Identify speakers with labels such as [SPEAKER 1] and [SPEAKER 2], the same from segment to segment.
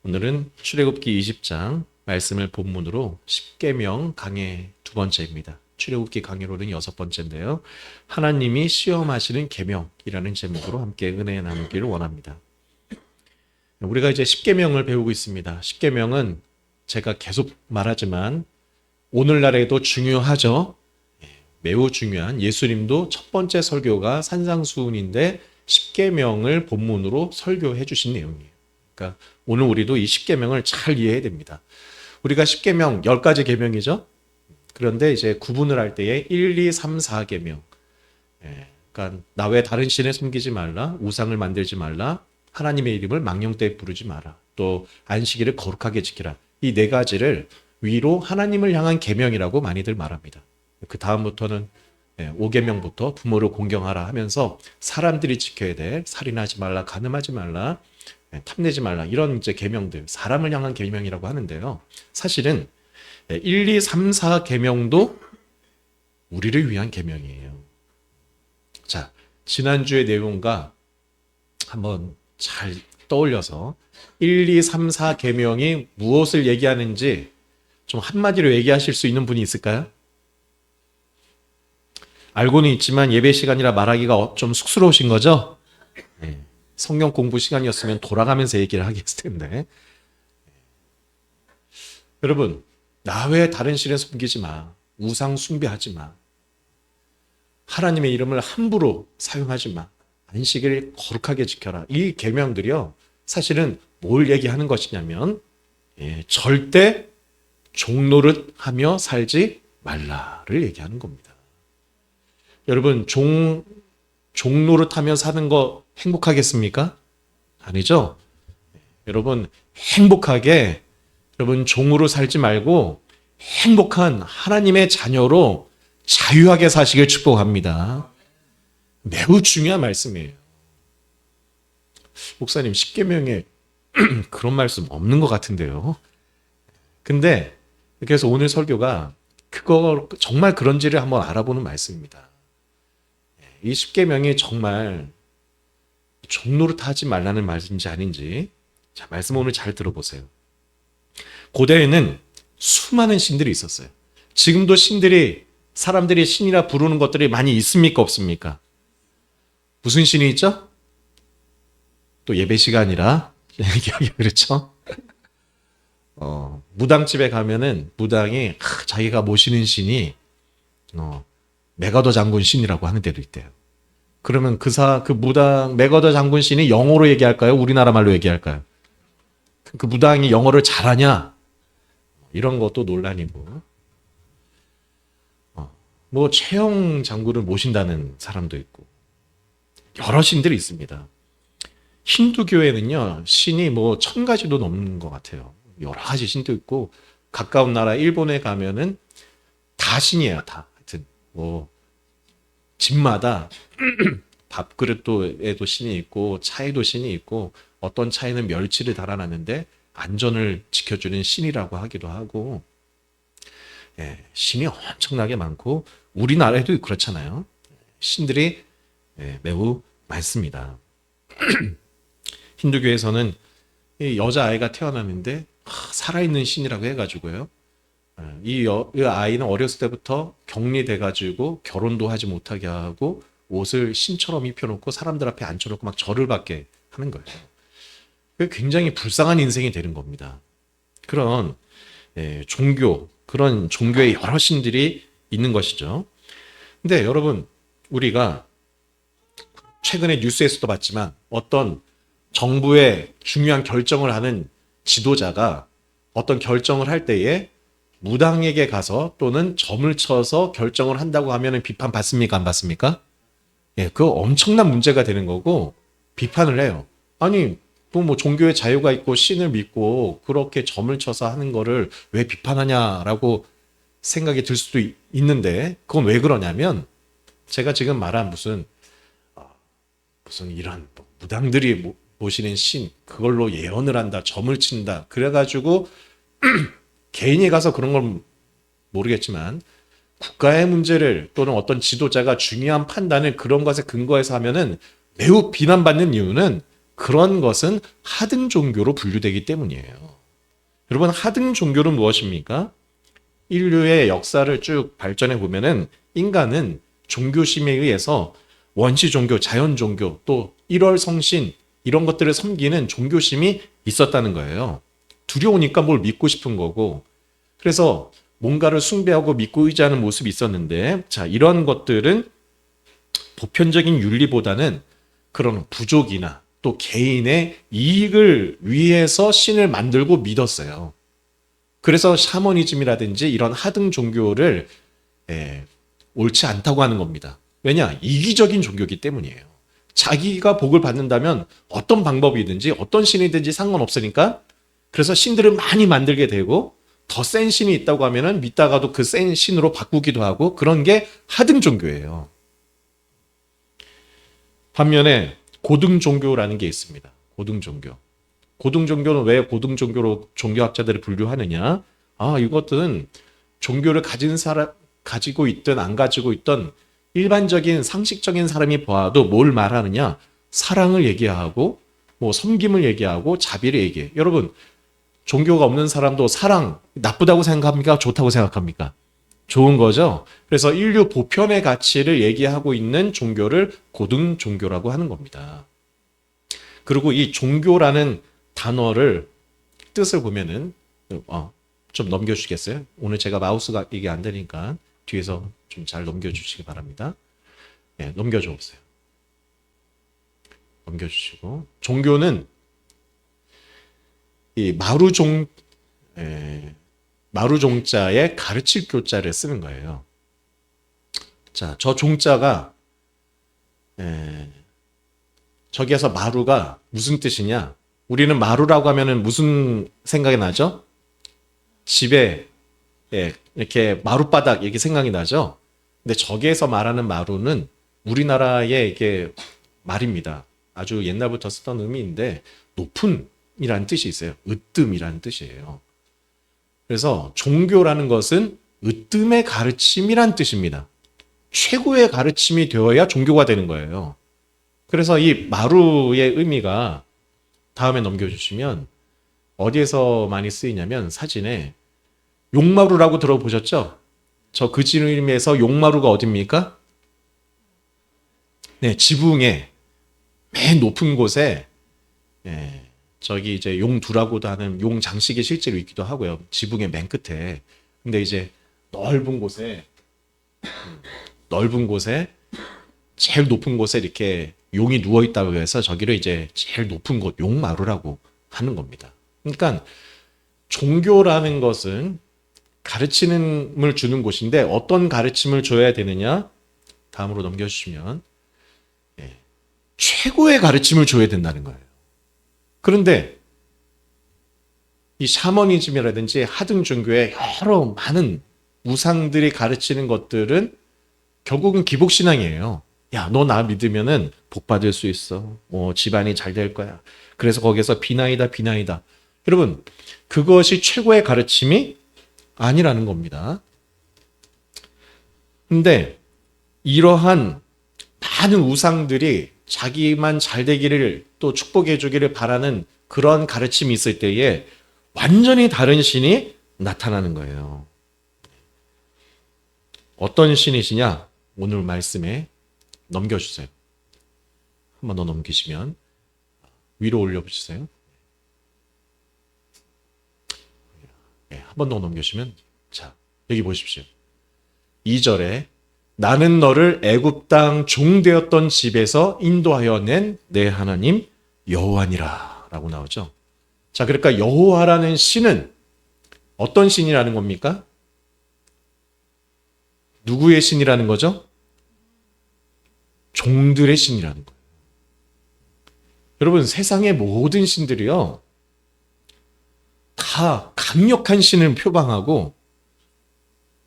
[SPEAKER 1] 오늘은 출애굽기 20장 말씀을 본문으로 십계명 강해 두 번째입니다. 출애굽기 강해로는 여섯 번째인데요. 하나님이 시험하시는 계명이라는 제목으로 함께 은혜 나누기를 원합니다. 우리가 이제 십계명을 배우고 있습니다. 십계명은 제가 계속 말하지만 오늘날에도 중요하죠. 매우 중요한, 예수님도 첫 번째 설교가 산상수훈인데 십계명을 본문으로 설교해 주신 내용이에요. 그러니까 오늘 우리도 이 십계명을 잘 이해해야 됩니다. 우리가 십계명 10가지 계명이죠. 그런데 이제 구분을 할 때에 1, 2, 3, 4계명. 그러니까 나 외 다른 신을 섬기지 말라, 우상을 만들지 말라, 하나님의 이름을 망령되이 부르지 마라, 또 안식일을 거룩하게 지키라. 이 네 가지를 위로 하나님을 향한 계명이라고 많이들 말합니다. 그 다음부터는 5계명부터 부모를 공경하라 하면서 사람들이 지켜야 될 살인하지 말라, 간음하지 말라, 탐내지 말라, 이런 이제 계명들, 사람을 향한 계명이라고 하는데요. 사실은 1, 2, 3, 4 계명도 우리를 위한 계명이에요. 자, 지난주의 내용과 한번 잘 떠올려서 1, 2, 3, 4 계명이 무엇을 얘기하는지 좀 한마디로 얘기하실 수 있는 분이 있을까요? 알고는 있지만 예배 시간이라 말하기가 좀 쑥스러우신 거죠? 네. 성경 공부 시간이었으면 돌아가면서 얘기를 하겠을 텐데. 여러분, 나 외에 다른 신을 섬기지 마. 우상 숭배하지 마. 하나님의 이름을 함부로 사용하지 마. 안식일 거룩하게 지켜라. 이 계명들이요, 사실은 뭘 얘기하는 것이냐면 절대 종노릇하며 살지 말라를 얘기하는 겁니다. 여러분, 종노릇하며 사는 거 행복하겠습니까? 아니죠? 여러분, 행복하게, 여러분 종으로 살지 말고 행복한 하나님의 자녀로 자유하게 사시길 축복합니다. 매우 중요한 말씀이에요. 목사님, 십계명에 그런 말씀 없는 것 같은데요. 근데 그래서 오늘 설교가 그거 정말 그런지를 한번 알아보는 말씀입니다. 이 십계명이 정말 종노릇하지 말라는 말인지 아닌지, 자, 말씀 오늘 잘 들어보세요. 고대에는 수많은 신들이 있었어요. 지금도 신들이, 사람들이 신이라 부르는 것들이 많이 있습니까, 없습니까? 무슨 신이 있죠? 또 예배 시간이라 얘기하기 그렇죠? 무당집에 가면은 무당이 자기가 모시는 신이 메가더 장군 신이라고 하는 데도 있대요. 그러면 그 무당 메가더 장군 신이 영어로 얘기할까요? 우리나라 말로 얘기할까요? 그 무당이 영어를 잘하냐? 이런 것도 논란이고, 뭐 최영 장군을 모신다는 사람도 있고, 여러 신들이 있습니다. 힌두교에는요, 신이 뭐 1000가지도 넘는 것 같아요. 여러 가지 신도 있고, 가까운 나라 일본에 가면은 다 신이에요, 다. 하여튼 뭐 집마다 밥그릇에도 신이 있고, 차에도 신이 있고, 어떤 차에는 멸치를 달아놨는데 안전을 지켜주는 신이라고 하기도 하고, 신이 엄청나게 많고, 우리나라에도 그렇잖아요. 신들이 매우 많습니다. 힌두교에서는 여자아이가 태어났는데 살아있는 신이라고 해가지고요, 이 아이는 어렸을 때부터 격리돼가지고 결혼도 하지 못하게 하고 옷을 신처럼 입혀놓고 사람들 앞에 앉혀놓고 막 절을 받게 하는 거예요. 굉장히 불쌍한 인생이 되는 겁니다. 그런 그런 종교의 여러 신들이 있는 것이죠. 근데 여러분, 우리가 최근에 뉴스에서도 봤지만 어떤 정부의 중요한 결정을 하는 지도자가 어떤 결정을 할 때에 무당에게 가서 또는 점을 쳐서 결정을 한다고 하면 비판 받습니까? 안 받습니까? 그거 엄청난 문제가 되는 거고, 비판을 해요. 아니, 뭐 종교의 자유가 있고 신을 믿고 그렇게 점을 쳐서 하는 거를 왜 비판하냐라고 생각이 들 수도 있는데, 그건 왜 그러냐면, 제가 지금 말한 무슨 이런 무당들이 모시는 신, 그걸로 예언을 한다, 점을 친다, 그래가지고 개인이 가서 그런 건 모르겠지만 국가의 문제를 또는 어떤 지도자가 중요한 판단을 그런 것에 근거해서 하면은 매우 비난받는 이유는 그런 것은 하등 종교로 분류되기 때문이에요. 여러분, 하등 종교는 무엇입니까? 인류의 역사를 쭉 발전해 보면은 인간은 종교심에 의해서 원시 종교, 자연 종교, 또 일월 성신 이런 것들을 섬기는 종교심이 있었다는 거예요. 두려우니까 뭘 믿고 싶은 거고, 그래서 뭔가를 숭배하고 믿고 의지하는 모습이 있었는데, 자, 이런 것들은 보편적인 윤리보다는 그런 부족이나 또 개인의 이익을 위해서 신을 만들고 믿었어요. 그래서 샤머니즘이라든지 이런 하등 종교를 옳지 않다고 하는 겁니다. 왜냐? 이기적인 종교이기 때문이에요. 자기가 복을 받는다면 어떤 방법이든지 어떤 신이든지 상관없으니까, 그래서 신들을 많이 만들게 되고 더 센 신이 있다고 하면은 믿다가도 그 센 신으로 바꾸기도 하고, 그런 게 하등 종교예요. 반면에 고등 종교라는 게 있습니다. 고등 종교. 고등 종교는 왜 고등 종교로 종교학자들을 분류하느냐? 아, 이것들은 종교를 가진 사람, 가지고 있든 안 가지고 있든 일반적인 상식적인 사람이 보아도 뭘 말하느냐? 사랑을 얘기하고, 뭐 섬김을 얘기하고, 자비를 얘기해. 여러분, 종교가 없는 사람도 사랑 나쁘다고 생각합니까? 좋다고 생각합니까? 좋은 거죠. 그래서 인류 보편의 가치를 얘기하고 있는 종교를 고등 종교라고 하는 겁니다. 그리고 이 종교라는 단어를 뜻을 보면은 좀 넘겨주시겠어요? 오늘 제가 마우스가 이게 안 되니까 뒤에서 좀 잘 넘겨주시기 바랍니다. 네, 넘겨줘 보세요. 넘겨주시고, 종교는 이 마루종자에 가르칠 교자를 쓰는 거예요. 자, 저 종자가 저기에서 마루가 무슨 뜻이냐? 우리는 마루라고 하면은 무슨 생각이 나죠? 집에 이렇게 마룻바닥 이렇게 생각이 나죠? 근데 저기에서 말하는 마루는 우리나라의 이게 말입니다. 아주 옛날부터 쓰던 의미인데 높은이라는 뜻이 있어요. 으뜸이라는 뜻이에요. 그래서 종교라는 것은 으뜸의 가르침이란 뜻입니다. 최고의 가르침이 되어야 종교가 되는 거예요. 그래서 이 마루의 의미가 다음에 넘겨주시면 어디에서 많이 쓰이냐면 사진에 용마루라고 들어보셨죠? 저 그지름에서 용마루가 어딥니까? 네, 지붕에 맨 높은 곳에 저기 이제 용두라고도 하는 용 장식이 실제로 있기도 하고요. 지붕의 맨 끝에. 근데 이제 넓은 곳에 제일 높은 곳에 이렇게 용이 누워 있다고 해서 저기를 이제 제일 높은 곳 용마루라고 하는 겁니다. 그러니까 종교라는 것은 가르침을 주는 곳인데 어떤 가르침을 줘야 되느냐? 다음으로 넘겨주시면 최고의 가르침을 줘야 된다는 거예요. 그런데 이 샤머니즘이라든지 하등 종교의 여러 많은 우상들이 가르치는 것들은 결국은 기복신앙이에요. 야, 너 나 믿으면은 복 받을 수 있어. 집안이 잘 될 거야. 그래서 거기서 비나이다. 여러분, 그것이 최고의 가르침이 아니라는 겁니다. 근데 이러한 많은 우상들이 자기만 잘 되기를 또 축복해 주기를 바라는 그런 가르침이 있을 때에 완전히 다른 신이 나타나는 거예요. 어떤 신이시냐? 오늘 말씀에 넘겨주세요. 한 번 더 넘기시면 위로 올려주세요. 한 번 더 넘겨주시면, 자, 여기 보십시오. 2절에 나는 너를 애굽 땅 종되었던 집에서 인도하여 낸 내 하나님 여호와니라 라고 나오죠. 자, 그러니까 여호와라는 신은 어떤 신이라는 겁니까? 누구의 신이라는 거죠? 종들의 신이라는 거예요. 여러분, 세상의 모든 신들이요, 다 강력한 신을 표방하고,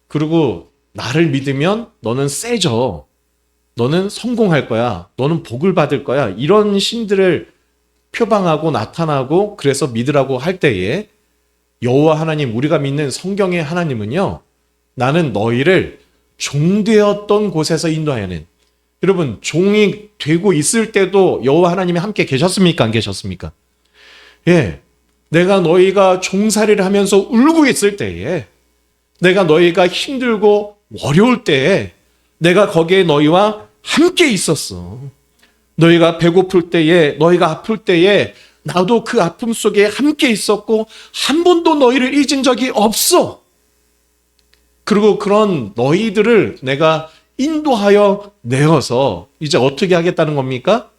[SPEAKER 1] 그리고 나를 믿으면 너는 세져, 너는 성공할 거야, 너는 복을 받을 거야, 이런 신들을 표방하고 나타나고 그래서 믿으라고 할 때에 여호와 하나님, 우리가 믿는 성경의 하나님은요, 나는 너희를 종되었던 곳에서 인도하여낸, 여러분, 종이 되고 있을 때도 여호와 하나님이 함께 계셨습니까? 안 계셨습니까? 예. 내가 너희가 종살이를 하면서 울고 있을 때에, 내가 너희가 힘들고 어려울 때에 내가 거기에 너희와 함께 있었어. 너희가 배고플 때에, 너희가 아플 때에 나도 그 아픔 속에 함께 있었고 한 번도 너희를 잊은 적이 없어. 그리고 그런 너희들을 내가 인도하여 내어서 이제 어떻게 하겠다는 겁니까?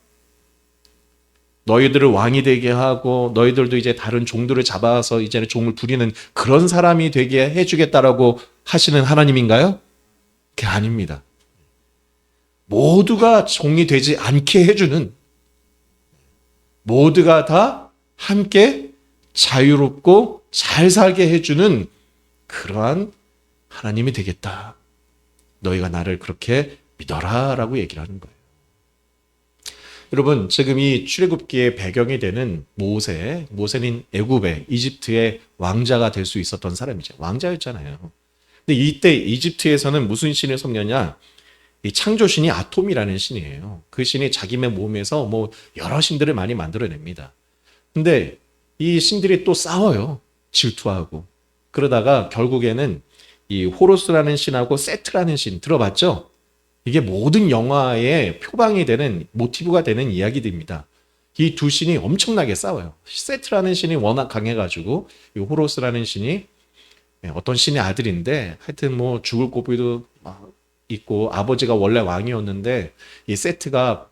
[SPEAKER 1] 너희들을 왕이 되게 하고 너희들도 이제 다른 종들을 잡아서 이제는 종을 부리는 그런 사람이 되게 해주겠다라고 하시는 하나님인가요? 그게 아닙니다. 모두가 종이 되지 않게 해주는, 모두가 다 함께 자유롭고 잘 살게 해주는 그러한 하나님이 되겠다. 너희가 나를 그렇게 믿어라 라고 얘기를 하는 거예요. 여러분, 지금 이 출애굽기의 배경이 되는 모세는 애굽의 이집트의 왕자가 될 수 있었던 사람이죠. 왕자였잖아요. 근데 이때 이집트에서는 무슨 신을 섬겼냐? 이 창조신이 아톰이라는 신이에요. 그 신이 자기 몸에서 뭐 여러 신들을 많이 만들어냅니다. 근데 이 신들이 또 싸워요. 질투하고. 그러다가 결국에는 이 호로스라는 신하고 세트라는 신 들어봤죠? 이게 모든 영화의 표방이 되는 모티브가 되는 이야기들입니다. 이 두 신이 엄청나게 싸워요. 세트라는 신이 워낙 강해가지고 이 호로스라는 신이 어떤 신의 아들인데 하여튼 뭐 죽을 고비도 막 있고 아버지가 원래 왕이었는데 이 세트가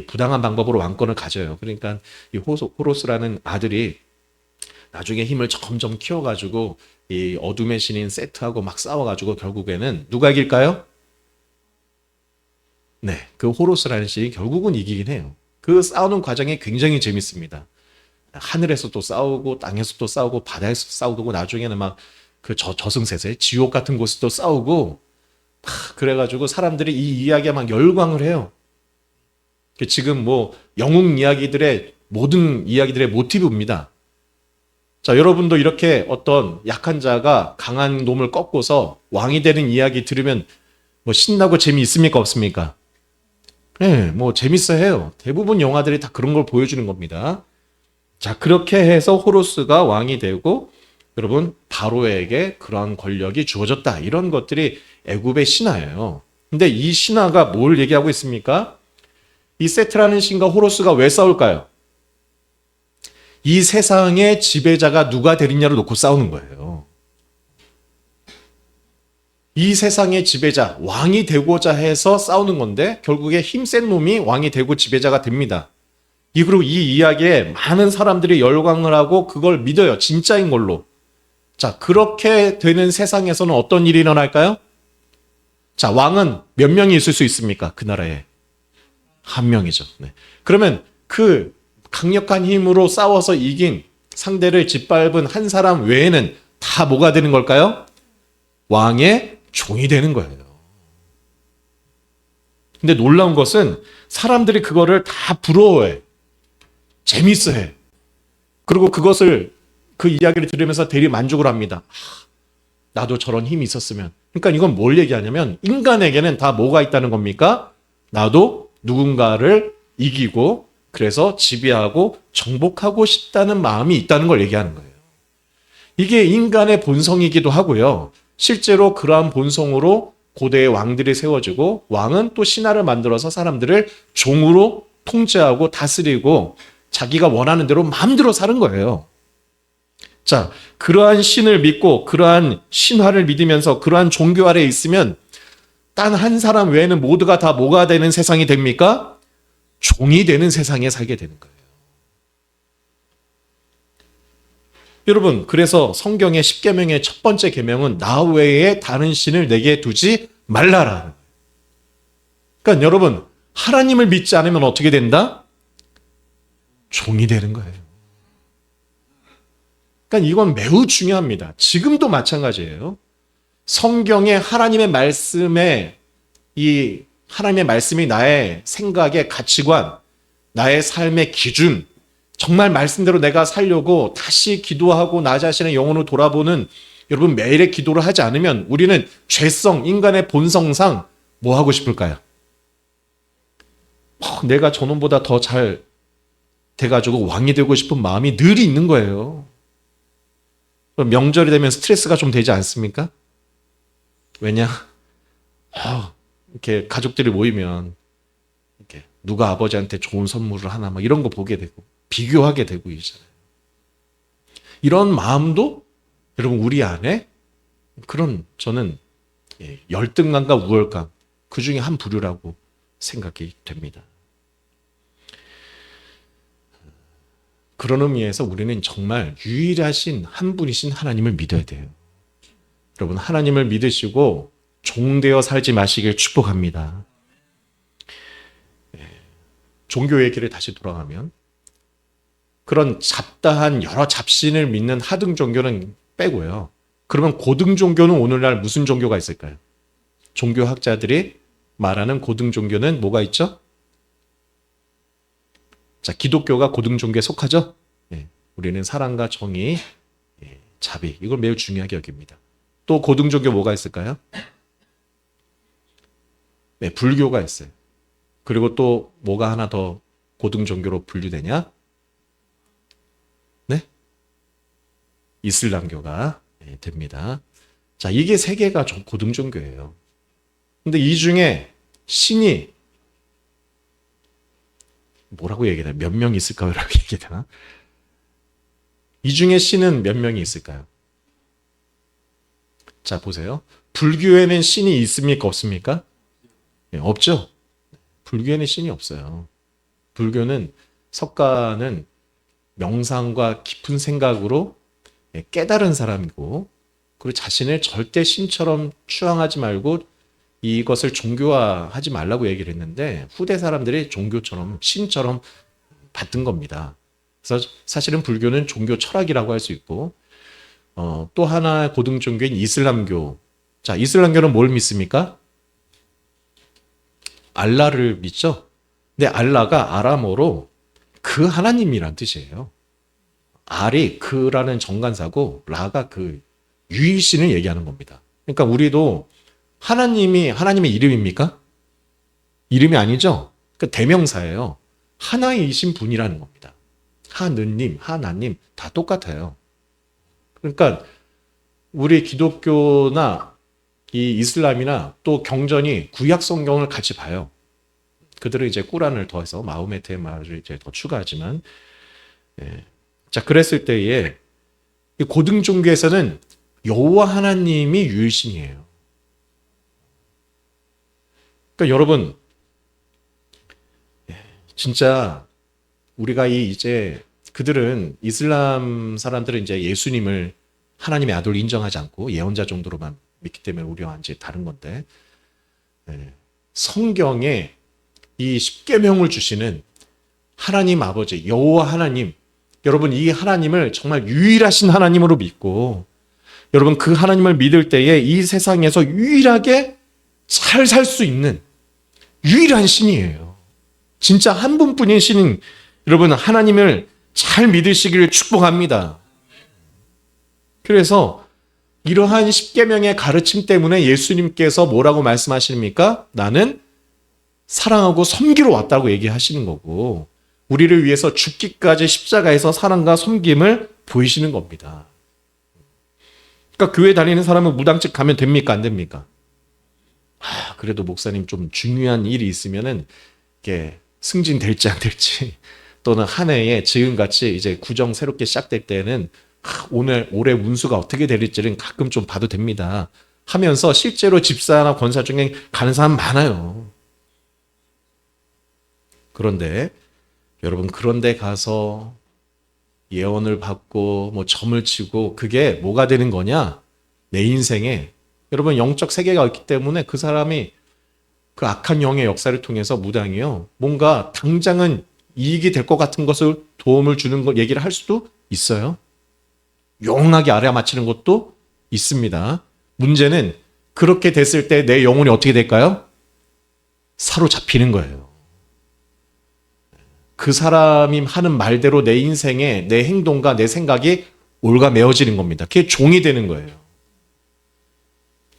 [SPEAKER 1] 부당한 방법으로 왕권을 가져요. 그러니까 이 호로스라는 아들이 나중에 힘을 점점 키워가지고 이 어둠의 신인 세트하고 막 싸워가지고 결국에는 누가 이길까요? 네, 그 호로스라는 신이 결국은 이기긴 해요. 그 싸우는 과정이 굉장히 재밌습니다. 하늘에서도 싸우고 땅에서도 싸우고 바다에서도 싸우고 나중에는 막 그 저승세세 지옥 같은 곳에도 싸우고 그래가지고 사람들이 이 이야기에 막 열광을 해요. 지금 뭐 영웅 이야기들의 모든 이야기들의 모티브입니다. 자, 여러분도 이렇게 어떤 약한 자가 강한 놈을 꺾고서 왕이 되는 이야기 들으면 뭐 신나고 재미있습니까? 없습니까? 네, 뭐 재밌어 해요. 대부분 영화들이 다 그런 걸 보여주는 겁니다. 자, 그렇게 해서 호로스가 왕이 되고 여러분 바로에게 그러한 권력이 주어졌다. 이런 것들이 애굽의 신화예요. 근데 이 신화가 뭘 얘기하고 있습니까? 이 세트라는 신과 호로스가 왜 싸울까요? 이 세상의 지배자가 누가 되느냐를 놓고 싸우는 거예요. 이 세상의 지배자, 왕이 되고자 해서 싸우는 건데 결국에 힘센 놈이 왕이 되고 지배자가 됩니다. 그리고 이 이야기에 많은 사람들이 열광을 하고 그걸 믿어요. 진짜인 걸로. 자, 그렇게 되는 세상에서는 어떤 일이 일어날까요? 자, 왕은 몇 명이 있을 수 있습니까? 그 나라에. 한 명이죠. 네. 그러면 그 강력한 힘으로 싸워서 이긴 상대를 짓밟은 한 사람 외에는 다 뭐가 되는 걸까요? 왕의 종이 되는 거예요. 근데 놀라운 것은 사람들이 그거를 다 부러워해. 재밌어해. 그리고 그 이야기를 들으면서 대리 만족을 합니다. 나도 저런 힘이 있었으면. 그러니까 이건 뭘 얘기하냐면 인간에게는 다 뭐가 있다는 겁니까? 나도 누군가를 이기고 그래서 지배하고 정복하고 싶다는 마음이 있다는 걸 얘기하는 거예요. 이게 인간의 본성이기도 하고요. 실제로 그러한 본성으로 고대의 왕들이 세워지고 왕은 또 신하를 만들어서 사람들을 종으로 통제하고 다스리고 자기가 원하는 대로 마음대로 사는 거예요. 자, 그러한 신을 믿고 그러한 신화를 믿으면서 그러한 종교 아래에 있으면 단 한 사람 외에는 모두가 다 뭐가 되는 세상이 됩니까? 종이 되는 세상에 살게 되는 거예요. 여러분, 그래서 성경의 10계명의 첫 번째 계명은 나 외에 다른 신을 내게 두지 말라라. 그러니까 여러분, 하나님을 믿지 않으면 어떻게 된다? 종이 되는 거예요. 그러니까 이건 매우 중요합니다. 지금도 마찬가지예요. 성경의 하나님의 말씀에 하나님의 말씀이 나의 생각의 가치관, 나의 삶의 기준, 정말 말씀대로 내가 살려고 다시 기도하고 나 자신의 영혼을 돌아보는 여러분 매일의 기도를 하지 않으면 우리는 죄성, 인간의 본성상 뭐 하고 싶을까요? 내가 저놈보다 더 잘 돼가지고 왕이 되고 싶은 마음이 늘 있는 거예요. 명절이 되면 스트레스가 좀 되지 않습니까? 왜냐? 이렇게 가족들이 모이면 이렇게 누가 아버지한테 좋은 선물을 하나 막 이런 거 보게 되고 비교하게 되고 있잖아요. 이런 마음도 여러분 우리 안에 그런 저는 열등감과 우월감 그 중에 한 부류라고 생각이 됩니다. 그런 의미에서 우리는 정말 유일하신 한 분이신 하나님을 믿어야 돼요. 여러분 하나님을 믿으시고 종되어 살지 마시길 축복합니다. 종교 얘기를 다시 돌아가면 그런 잡다한 여러 잡신을 믿는 하등 종교는 빼고요. 그러면 고등 종교는 오늘날 무슨 종교가 있을까요? 종교학자들이 말하는 고등 종교는 뭐가 있죠? 자, 기독교가 고등 종교에 속하죠? 우리는 사랑과 정의, 자비 이걸 매우 중요하게 여깁니다. 또 고등 종교 뭐가 있을까요? 네, 불교가 있어요. 그리고 또 뭐가 하나 더 고등 종교로 분류되냐? 네? 이슬람교가 됩니다. 자, 이게 세 개가 고등 종교예요. 근데 이 중에 신이 뭐라고 얘기해야 되나? 몇 명 있을까요? 라고 얘기해야 되나? 이 중에 신은 몇 명이 있을까요? 자, 보세요. 불교에는 신이 있습니까? 없습니까? 네, 없죠? 불교에는 신이 없어요. 불교는 석가는 명상과 깊은 생각으로 깨달은 사람이고, 그리고 자신을 절대 신처럼 추앙하지 말고 이것을 종교화하지 말라고 얘기를 했는데 후대 사람들이 종교처럼 신처럼 받든 겁니다. 그래서 사실은 불교는 종교 철학이라고 할 수 있고 또 하나 고등 종교인 이슬람교. 자, 이슬람교는 뭘 믿습니까? 알라를 믿죠? 근데 알라가 아람어로 그 하나님이란 뜻이에요. 알이 그라는 정관사고 라가 그 유일신을 얘기하는 겁니다. 그러니까 우리도 하나님의 이름입니까? 이름이 아니죠? 그 대명사예요. 하나이신 분이라는 겁니다. 하느님, 하나님 다 똑같아요. 그러니까 우리 기독교나 이 이슬람이나 또 경전이 구약 성경을 같이 봐요. 그들은 이제 꾸란을 더해서 마호메트의 말을 이제 더 추가하지만, 자 그랬을 때에 이 고등 종교에서는 여호와 하나님이 유일신이에요. 그러니까 여러분 진짜 우리가 이제 그들은 이슬람 사람들은 이제 예수님을 하나님의 아들로 인정하지 않고 예언자 정도로만 믿기 때문에 우리와 이제 다른 건데 성경에 이 십계명을 주시는 하나님 아버지 여호와 하나님 여러분 이 하나님을 정말 유일하신 하나님으로 믿고 여러분 그 하나님을 믿을 때에 이 세상에서 유일하게 잘 살 수 있는 유일한 신이에요. 진짜 한 분뿐인 신인 여러분 하나님을 잘 믿으시기를 축복합니다. 그래서 이러한 십계명의 가르침 때문에 예수님께서 뭐라고 말씀하십니까? 나는 사랑하고 섬기러 왔다고 얘기하시는 거고 우리를 위해서 죽기까지 십자가에서 사랑과 섬김을 보이시는 겁니다. 그러니까 교회 다니는 사람은 무당집 가면 됩니까? 안 됩니까? 그래도 목사님 좀 중요한 일이 있으면은 이게 승진될지 안 될지 또는 한 해에 지금같이 이제 구정 새롭게 시작될 때는 올해 운수가 어떻게 될지는 가끔 좀 봐도 됩니다. 하면서 실제로 집사나 권사 중에 가는 사람 많아요. 그런데 여러분 그런데 가서 예언을 받고 뭐 점을 치고 그게 뭐가 되는 거냐? 내 인생에 여러분 영적 세계가 있기 때문에 그 사람이 그 악한 영의 역사를 통해서 무당이요. 뭔가 당장은 이익이 될 것 같은 것을 도움을 주는 거 얘기를 할 수도 있어요. 용하게 알아맞히는 것도 있습니다. 문제는 그렇게 됐을 때 내 영혼이 어떻게 될까요? 사로잡히는 거예요. 그 사람이 하는 말대로 내 인생에 내 행동과 내 생각이 올가매어지는 겁니다. 그게 종이 되는 거예요.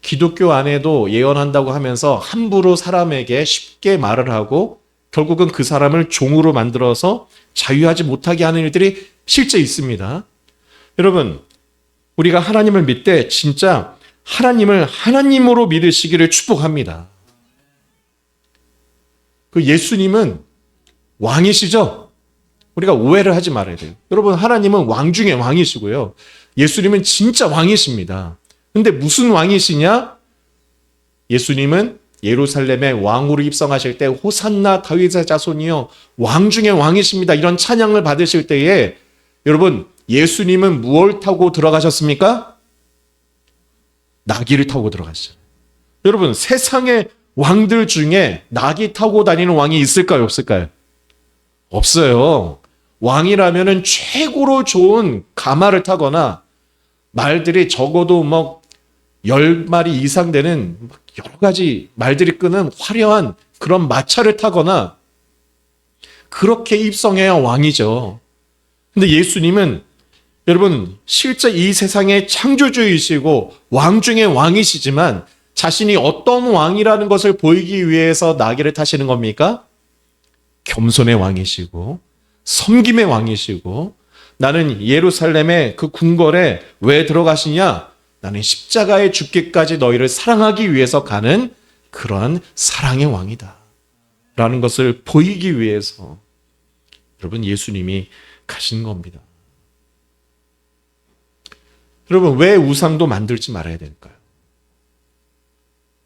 [SPEAKER 1] 기독교 안에도 예언한다고 하면서 함부로 사람에게 쉽게 말을 하고 결국은 그 사람을 종으로 만들어서 자유하지 못하게 하는 일들이 실제 있습니다. 여러분, 우리가 하나님을 믿을 때 진짜 하나님을 하나님으로 믿으시기를 축복합니다. 그 예수님은 왕이시죠? 우리가 오해를 하지 말아야 돼요. 여러분, 하나님은 왕 중에 왕이시고요. 예수님은 진짜 왕이십니다. 근데 무슨 왕이시냐? 예수님은 예루살렘에 왕으로 입성하실 때 호산나 다윗의 자손이요 왕 중에 왕이십니다. 이런 찬양을 받으실 때에 여러분, 예수님은 무엇을 타고 들어가셨습니까? 나귀를 타고 들어가셨어요. 여러분, 세상의 왕들 중에 나귀 타고 다니는 왕이 있을까요? 없을까요? 없어요. 왕이라면은 최고로 좋은 가마를 타거나 말들이 적어도 10마리 이상 되는 여러 가지 말들이 끄는 화려한 그런 마차를 타거나 그렇게 입성해야 왕이죠. 근데 예수님은 여러분, 실제 이 세상의 창조주이시고 왕 중에 왕이시지만 자신이 어떤 왕이라는 것을 보이기 위해서 나귀를 타시는 겁니까? 겸손의 왕이시고 섬김의 왕이시고, 나는 예루살렘의 그 궁궐에 왜 들어가시냐? 나는 십자가에 죽기까지 너희를 사랑하기 위해서 가는 그러한 사랑의 왕이다 라는 것을 보이기 위해서 여러분, 예수님이 가신 겁니다. 여러분, 왜 우상도 만들지 말아야 될까요?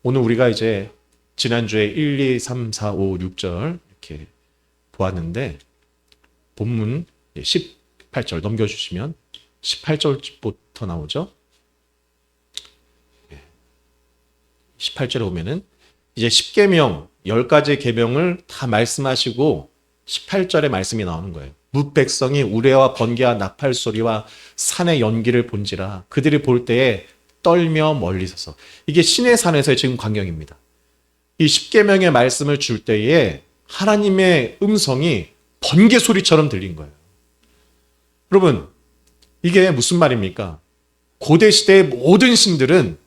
[SPEAKER 1] 오늘 우리가 이제 지난주에 1, 2, 3, 4, 5, 6절 이렇게 보았는데 본문 18절 넘겨주시면 18절부터 나오죠. 18절에 보면은 이제 10계명 10가지 계명을 다 말씀하시고 18절에 말씀이 나오는 거예요. 뭇백성이 우레와 번개와 나팔 소리와 산의 연기를 본지라 그들이 볼 때에 떨며 멀리 서서. 이게 신의 산에서의 지금 광경입니다. 이 10계명의 말씀을 줄 때에 하나님의 음성이 번개 소리처럼 들린 거예요. 여러분, 이게 무슨 말입니까? 고대 시대의 모든 신들은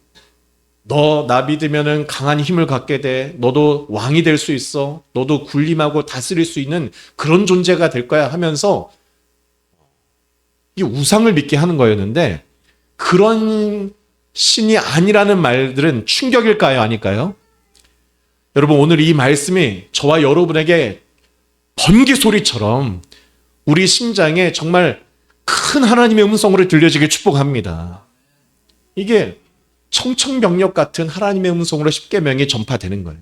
[SPEAKER 1] 너 나 믿으면은 강한 힘을 갖게 돼. 너도 왕이 될 수 있어. 너도 군림하고 다스릴 수 있는 그런 존재가 될 거야 하면서 이 우상을 믿게 하는 거였는데, 그런 신이 아니라는 말들은 충격일까요? 아닐까요? 여러분, 오늘 이 말씀이 저와 여러분에게 번개 소리처럼 우리 심장에 정말 큰 하나님의 음성으로 들려지길 축복합니다. 이게 청청병력 같은 하나님의 음성으로 십계명이 전파되는 거예요.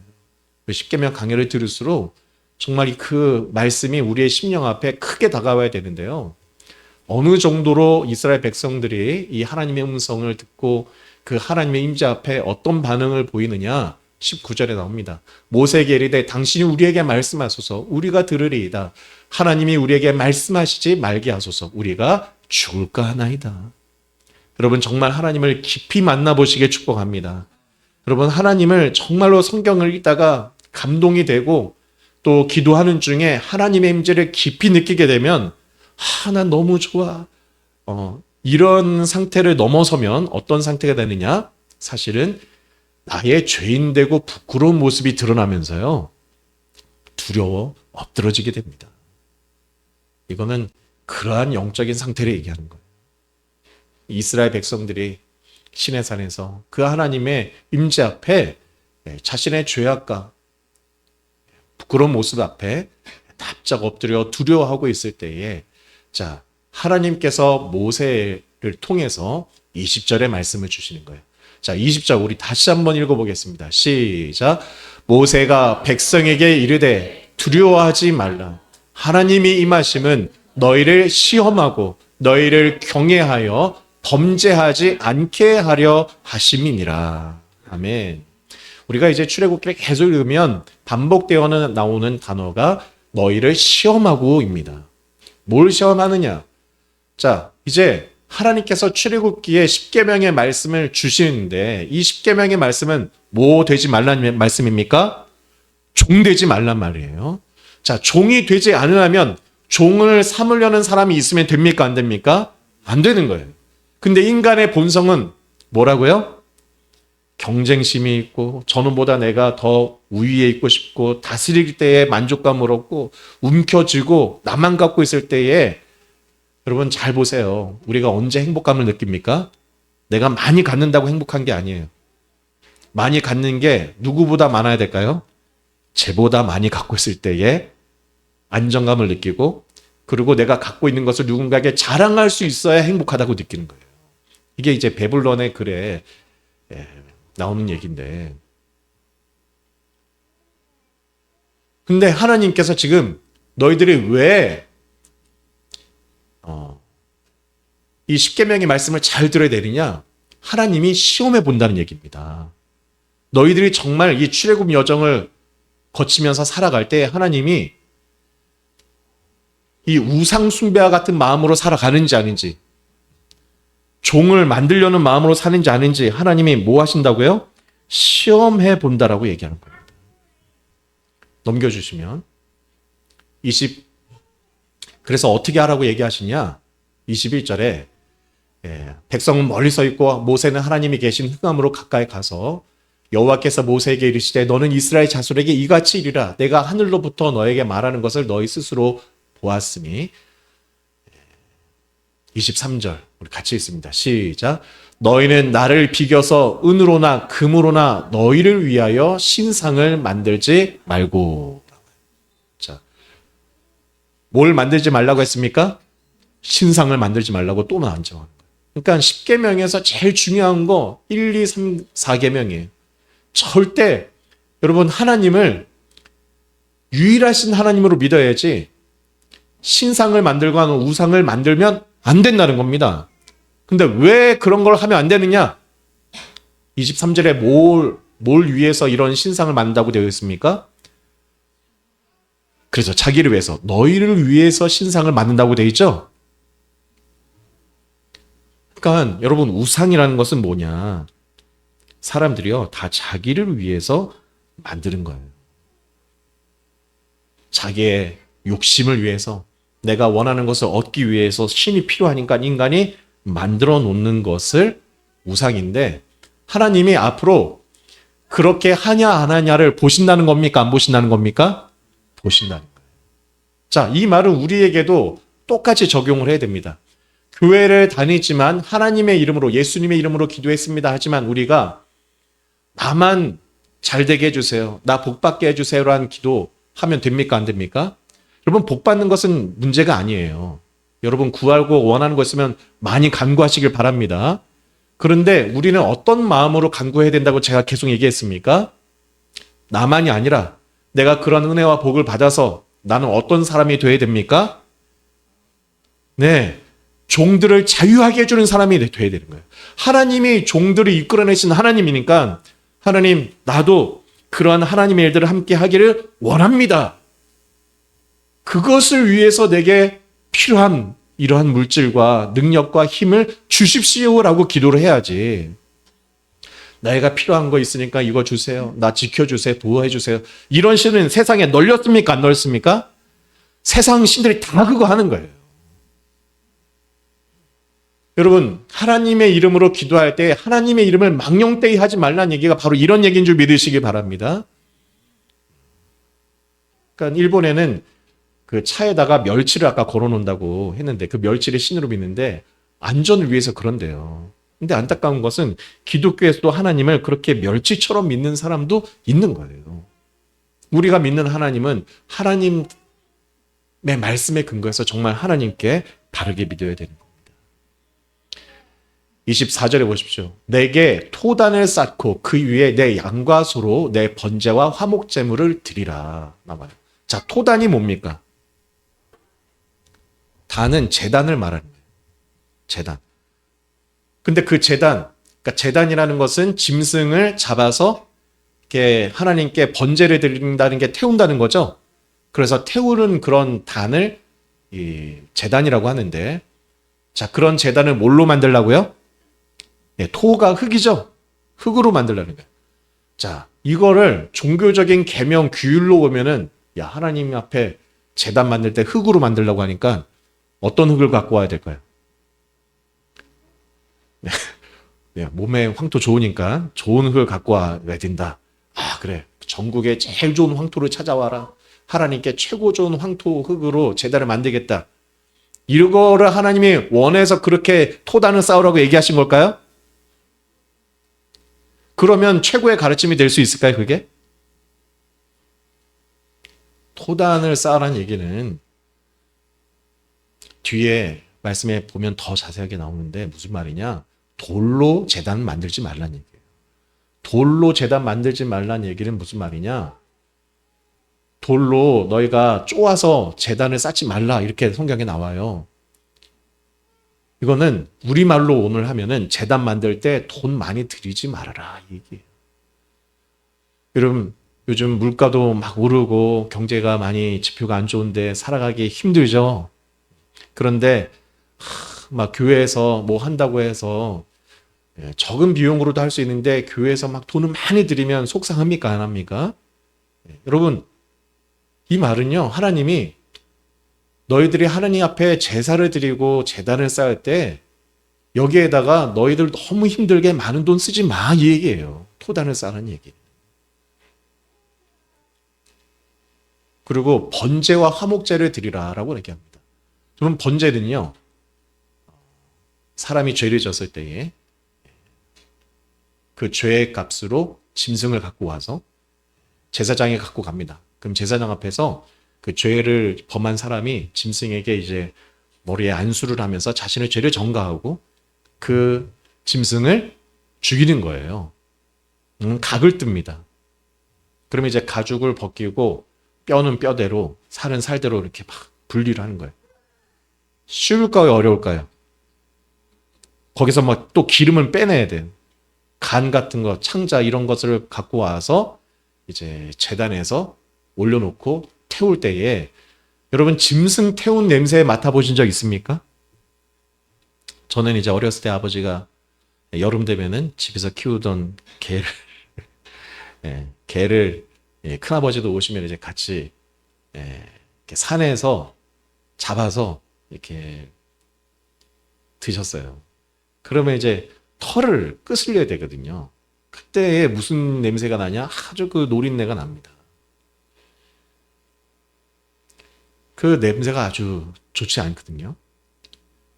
[SPEAKER 1] 십계명 강해를 들을수록 정말 그 말씀이 우리의 심령 앞에 크게 다가와야 되는데요. 어느 정도로 이스라엘 백성들이 이 하나님의 음성을 듣고 그 하나님의 임재 앞에 어떤 반응을 보이느냐, 19절에 나옵니다. 모세에게 이르되 당신이 우리에게 말씀하소서 우리가 들으리이다. 하나님이 우리에게 말씀하시지 말게 하소서 우리가 죽을까 하나이다. 여러분, 정말 하나님을 깊이 만나보시길 축복합니다. 여러분, 하나님을 정말로 성경을 읽다가 감동이 되고 또 기도하는 중에 하나님의 임재를 깊이 느끼게 되면 난 너무 좋아. 이런 상태를 넘어서면 어떤 상태가 되느냐? 사실은 나의 죄인되고 부끄러운 모습이 드러나면서요, 두려워 엎드러지게 됩니다. 이거는 그러한 영적인 상태를 얘기하는 거예요. 이스라엘 백성들이 시내산에서 그 하나님의 임재 앞에 자신의 죄악과 부끄러운 모습 앞에 납작 엎드려 두려워하고 있을 때에, 자, 하나님께서 모세를 통해서 20절의 말씀을 주시는 거예요. 자, 20절 우리 다시 한번 읽어보겠습니다. 시작. 모세가 백성에게 이르되 두려워하지 말라. 하나님이 임하심은 너희를 시험하고 너희를 경외하여 범죄하지 않게 하려 하심이니라. 아멘. 우리가 이제 출애굽기를 계속 읽으면 반복되어 나오는 단어가 너희를 시험하고입니다. 뭘 시험하느냐? 자, 이제 하나님께서 출애굽기에 10계명의 말씀을 주시는데, 이 10계명의 말씀은 뭐 되지 말라는 말씀입니까? 종 되지 말란 말이에요. 자, 종이 되지 않으려면 종을 삼으려는 사람이 있으면 됩니까? 안 됩니까? 안 되는 거예요. 근데 인간의 본성은 뭐라고요? 경쟁심이 있고 저놈보다 내가 더 우위에 있고 싶고 다스릴 때에 만족감을 얻고 움켜쥐고 나만 갖고 있을 때에 여러분 잘 보세요. 우리가 언제 행복감을 느낍니까? 내가 많이 갖는다고 행복한 게 아니에요. 많이 갖는 게 누구보다 많아야 될까요? 쟤보다 많이 갖고 있을 때에 안정감을 느끼고 그리고 내가 갖고 있는 것을 누군가에게 자랑할 수 있어야 행복하다고 느끼는 거예요. 이게 이제 베블론의 글에 나오는 얘기인데 근데 하나님께서 지금 너희들이 왜 이 십계명의 말씀을 잘 들어야 되느냐? 하나님이 시험해 본다는 얘기입니다. 너희들이 정말 이 출애굽 여정을 거치면서 살아갈 때 하나님이 이 우상 숭배와 같은 마음으로 살아가는지 아닌지 종을 만들려는 마음으로 사는지 아닌지 하나님이 뭐 하신다고요? 시험해 본다라고 얘기하는 겁니다. 넘겨주시면 그래서 어떻게 하라고 얘기하시냐? 21절에 백성은 멀리 서 있고 모세는 하나님이 계신 흑암으로 가까이 가서 여호와께서 모세에게 이르시되 너는 이스라엘 자손에게 이같이 이르라 내가 하늘로부터 너에게 말하는 것을 너희 스스로 보았으니 23절 우리 같이 읽습니다. 시작. 너희는 나를 비겨서 은으로나 금으로나 너희를 위하여 신상을 만들지 말고. 자, 뭘 만들지 말라고 했습니까? 신상을 만들지 말라고 또 나왔죠. 그러니까 10계명에서 제일 중요한 거 1, 2, 3, 4계명이에요. 절대 여러분 하나님을 유일하신 하나님으로 믿어야지 신상을 만들거나 우상을 만들면 안 된다는 겁니다. 근데 왜 그런 걸 하면 안 되느냐? 23절에 뭘 위해서 이런 신상을 만든다고 되어 있습니까? 그래서 자기를 위해서 너희를 위해서 신상을 만든다고 되어 있죠? 그러니까 여러분 우상이라는 것은 뭐냐? 사람들이요 다 자기를 위해서 만드는 거예요. 자기의 욕심을 위해서 내가 원하는 것을 얻기 위해서 신이 필요하니까 인간이 만들어 놓는 것을 우상인데 하나님이 앞으로 그렇게 하냐 안 하냐를 보신다는 겁니까? 안 보신다는 겁니까? 보신다는 거예요. 자, 이 말은 우리에게도 똑같이 적용을 해야 됩니다. 교회를 다니지만 하나님의 이름으로 예수님의 이름으로 기도했습니다. 하지만 우리가 나만 잘 되게 해주세요. 나 복 받게 해주세요라는 기도 하면 됩니까? 안 됩니까? 여러분 복 받는 것은 문제가 아니에요. 여러분 구하고 원하는 거 있으면 많이 간구하시길 바랍니다. 그런데 우리는 어떤 마음으로 간구해야 된다고 제가 계속 얘기했습니까? 나만이 아니라 내가 그런 은혜와 복을 받아서 나는 어떤 사람이 돼야 됩니까? 네, 종들을 자유하게 해주는 사람이 돼야 되는 거예요. 하나님이 종들을 이끌어내신 하나님이니까 하나님 나도 그러한 하나님의 일들을 함께 하기를 원합니다. 그것을 위해서 내게 필요한 이러한 물질과 능력과 힘을 주십시오라고 기도를 해야지. 내가 필요한 거 있으니까 이거 주세요. 나 지켜주세요. 보호해주세요. 이런 신은 세상에 널렸습니까? 안 널렸습니까? 세상 신들이 다 그거 하는 거예요. 여러분 하나님의 이름으로 기도할 때 하나님의 이름을 망령되이 하지 말라는 얘기가 바로 이런 얘기인 줄 믿으시기 바랍니다. 그러니까 일본에는 그 차에다가 멸치를 아까 걸어놓는다고 했는데 그 멸치를 신으로 믿는데 안전을 위해서 그런데요. 근데 안타까운 것은 기독교에서도 하나님을 그렇게 멸치처럼 믿는 사람도 있는 거예요. 우리가 믿는 하나님은 하나님의 말씀에 근거해서 정말 하나님께 바르게 믿어야 되는 겁니다. 24절에 보십시오. 내게 토단을 쌓고 그 위에 내 양과 소로 내 번제와 화목제물을 드리라. 나와요. 자, 토단이 뭡니까? 단은 제단을 말하는 거예요. 제단. 근데 그 제단, 그러니까 제단이라는 것은 짐승을 잡아서 이렇게 하나님께 번제를 드린다는 게 태운다는 거죠. 그래서 태우는 그런 단을 이 제단이라고 하는데, 자, 그런 제단을 뭘로 만들라고요? 네, 토가 흙이죠. 흙으로 만들라는 거예요. 자, 이거를 종교적인 계명 규율로 보면은 야, 하나님 앞에 제단 만들 때 흙으로 만들려고 하니까 어떤 흙을 갖고 와야 될까요? 네. 몸에 황토 좋으니까 좋은 흙을 갖고 와야 된다. 아, 그래. 전국에 제일 좋은 황토를 찾아와라. 하나님께 최고 좋은 황토 흙으로 제단을 만들겠다. 이거를 하나님이 원해서 그렇게 토단을 쌓으라고 얘기하신 걸까요? 그러면 최고의 가르침이 될 수 있을까요, 그게? 토단을 쌓으라는 얘기는 뒤에 말씀에 보면 더 자세하게 나오는데 무슨 말이냐? 돌로 제단 만들지 말라는 얘기예요. 돌로 제단 만들지 말라는 얘기는 무슨 말이냐? 돌로 너희가 쪼아서 제단을 쌓지 말라 이렇게 성경에 나와요. 이거는 우리말로 오늘 하면은 제단 만들 때 돈 많이 들이지 말아라 이 얘기예요. 여러분 요즘 물가도 막 오르고 경제가 많이 지표가 안 좋은데 살아가기 힘들죠. 그런데 막 교회에서 뭐 한다고 해서 적은 비용으로도 할 수 있는데 교회에서 막 돈을 많이 들이면 속상합니까? 안 합니까? 여러분 이 말은요 하나님이 너희들이 하나님 앞에 제사를 드리고 제단을 쌓을 때 여기에다가 너희들 너무 힘들게 많은 돈 쓰지 마 이 얘기예요. 토단을 쌓는 얘기. 그리고 번제와 화목제를 드리라라고 얘기합니다. 그럼 번제는요 사람이 죄를 졌을 때에 그 죄의 값으로 짐승을 갖고 와서 제사장에 갖고 갑니다. 그럼 제사장 앞에서 그 죄를 범한 사람이 짐승에게 이제 머리에 안수를 하면서 자신의 죄를 전가하고 그 짐승을 죽이는 거예요. 각을 뜹니다. 그러면 이제 가죽을 벗기고 뼈는 뼈대로 살은 살대로 이렇게 막 분리를 하는 거예요. 쉬울까요? 어려울까요? 거기서 막 또 기름을 빼내야 돼요. 간 같은 거, 창자 이런 것을 갖고 와서 이제 제단에서 올려놓고 태울 때에 여러분 짐승 태운 냄새 맡아보신 적 있습니까? 저는 이제 어렸을 때 아버지가 여름 되면은 집에서 키우던 개를 큰아버지도 오시면 이제 같이 이렇게 산에서 잡아서 이렇게 드셨어요. 그러면 이제 털을 끄슬려야 되거든요. 그때 무슨 냄새가 나냐? 아주 그 노린내가 납니다. 그 냄새가 아주 좋지 않거든요.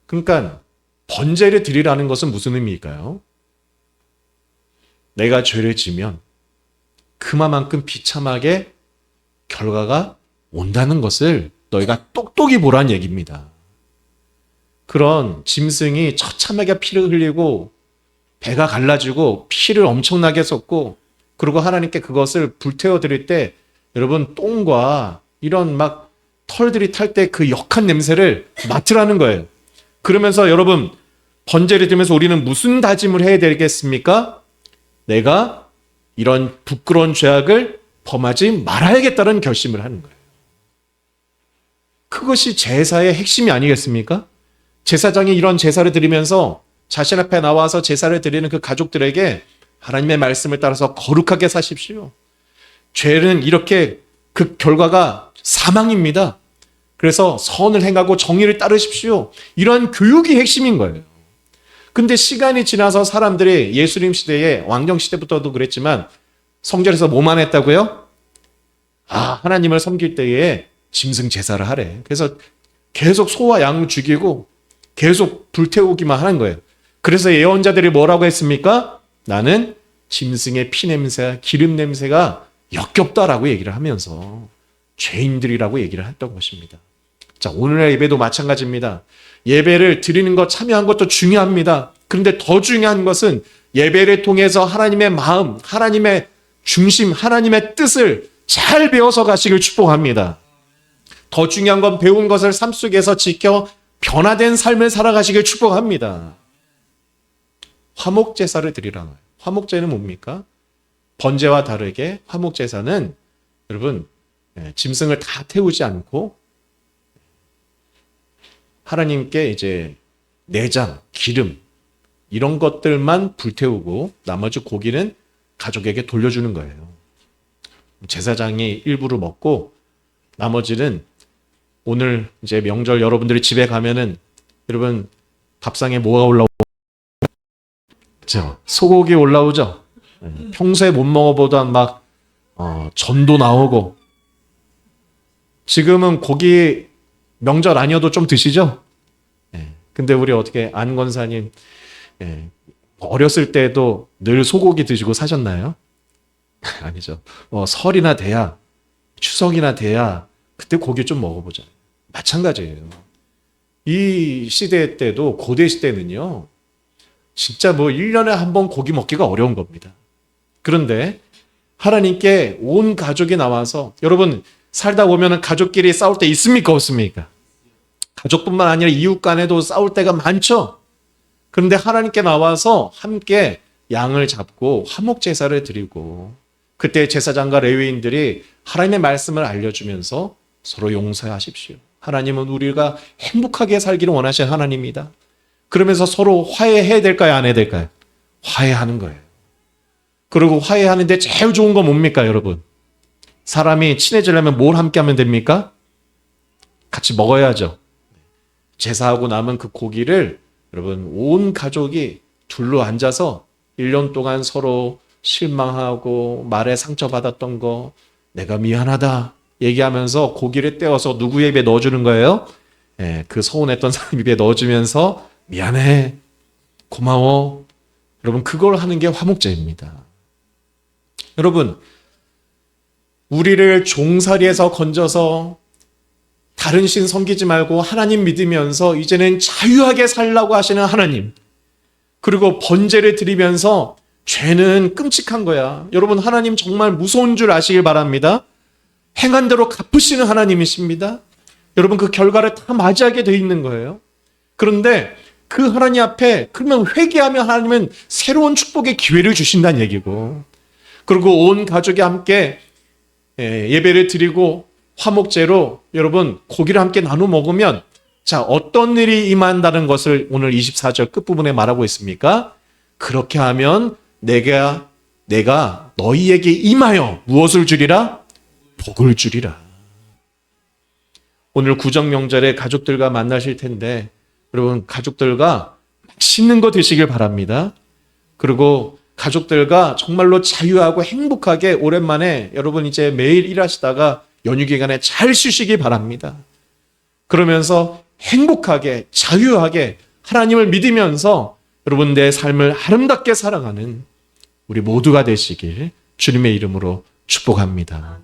[SPEAKER 1] 그러니까 번제를 드리라는 것은 무슨 의미일까요? 내가 죄를 지면 그만큼 비참하게 결과가 온다는 것을 너희가 똑똑히 보란 얘기입니다. 그런 짐승이 처참하게 피를 흘리고 배가 갈라지고 피를 엄청나게 쏟고 그리고 하나님께 그것을 불태워 드릴 때 여러분 똥과 이런 막 털들이 탈 때 그 역한 냄새를 맡으라는 거예요. 그러면서 여러분 번제를 드리면서 우리는 무슨 다짐을 해야 되겠습니까? 내가 이런 부끄러운 죄악을 범하지 말아야겠다는 결심을 하는 거예요. 그것이 제사의 핵심이 아니겠습니까? 제사장이 이런 제사를 드리면서 자신 앞에 나와서 제사를 드리는 그 가족들에게 하나님의 말씀을 따라서 거룩하게 사십시오. 죄는 이렇게 그 결과가 사망입니다. 그래서 선을 행하고 정의를 따르십시오. 이런 교육이 핵심인 거예요. 근데 시간이 지나서 사람들이 예수님 시대에 왕정 시대부터도 그랬지만 성전에서 뭐만 했다고요? 하나님을 섬길 때에 짐승 제사를 하래. 그래서 계속 소와 양 죽이고 계속 불태우기만 하는 거예요. 그래서 예언자들이 뭐라고 했습니까? 나는 짐승의 피 냄새, 기름 냄새가 역겹다라고 얘기를 하면서 죄인들이라고 얘기를 했던 것입니다. 자, 오늘의 예배도 마찬가지입니다. 예배를 드리는 것, 참여한 것도 중요합니다. 그런데 더 중요한 것은 예배를 통해서 하나님의 마음, 하나님의 중심, 하나님의 뜻을 잘 배워서 가시길 축복합니다. 더 중요한 건 배운 것을 삶 속에서 지켜 변화된 삶을 살아가시길 축복합니다. 화목제사를 드리라는 거예요. 화목제는 뭡니까? 번제와 다르게 화목제사는 여러분 짐승을 다 태우지 않고 하나님께 이제 내장, 기름 이런 것들만 불태우고 나머지 고기는 가족에게 돌려주는 거예요. 제사장이 일부를 먹고 나머지는 오늘 이제 명절 여러분들이 집에 가면은 여러분 밥상에 뭐가 올라오고 소고기 올라오죠. 평소에 못 먹어보던 막 전도 나오고. 지금은 고기 명절 아니어도 좀 드시죠? 근데 우리 어떻게 안 권사님 어렸을 때도 늘 소고기 드시고 사셨나요? 아니죠. 설이나 돼야, 추석이나 돼야 그때 고기 좀 먹어보자. 마찬가지예요. 이 시대 때도, 고대 시대는요, 진짜 뭐 1년에 한 번 고기 먹기가 어려운 겁니다. 그런데 하나님께 온 가족이 나와서, 여러분 살다 보면 가족끼리 싸울 때 있습니까, 없습니까? 가족뿐만 아니라 이웃 간에도 싸울 때가 많죠. 그런데 하나님께 나와서 함께 양을 잡고 화목 제사를 드리고, 그때 제사장과 레위인들이 하나님의 말씀을 알려주면서 서로 용서하십시오. 하나님은 우리가 행복하게 살기를 원하시는 하나님이다. 그러면서 서로 화해해야 될까요, 안 해야 될까요? 화해하는 거예요. 그리고 화해하는데 제일 좋은 건 뭡니까, 여러분? 사람이 친해지려면 뭘 함께 하면 됩니까? 같이 먹어야죠. 제사하고 남은 그 고기를 여러분 온 가족이 둘러 앉아서 1년 동안 서로 실망하고 말에 상처받았던 거, 내가 미안하다 얘기하면서 고기를 떼어서 누구의 입에 넣어주는 거예요? 그 서운했던 사람 입에 넣어주면서 미안해, 고마워. 여러분 그걸 하는 게 화목제입니다. 여러분 우리를 종살이에서 건져서 다른 신 섬기지 말고 하나님 믿으면서 이제는 자유하게 살라고 하시는 하나님, 그리고 번제를 드리면서 죄는 끔찍한 거야. 여러분 하나님 정말 무서운 줄 아시길 바랍니다. 행한 대로 갚으시는 하나님이십니다. 여러분 그 결과를 다 맞이하게 돼 있는 거예요. 그런데 그 하나님 앞에 그러면 회개하면 하나님은 새로운 축복의 기회를 주신다는 얘기고, 그리고 온 가족이 함께 예배를 드리고 화목제로 여러분 고기를 함께 나눠 먹으면, 자 어떤 일이 임한다는 것을 오늘 24절 끝부분에 말하고 있습니까? 그렇게 하면 내가 너희에게 임하여 무엇을 주리라? 복을 주리라. 오늘 구정명절에 가족들과 만나실 텐데 여러분 가족들과 맛있는 거 드시길 바랍니다. 그리고 가족들과 정말로 자유하고 행복하게 오랜만에 여러분 이제 매일 일하시다가 연휴 기간에 잘 쉬시기 바랍니다. 그러면서 행복하게 자유하게 하나님을 믿으면서 여러분 내 삶을 아름답게 살아가는 우리 모두가 되시길 주님의 이름으로 축복합니다.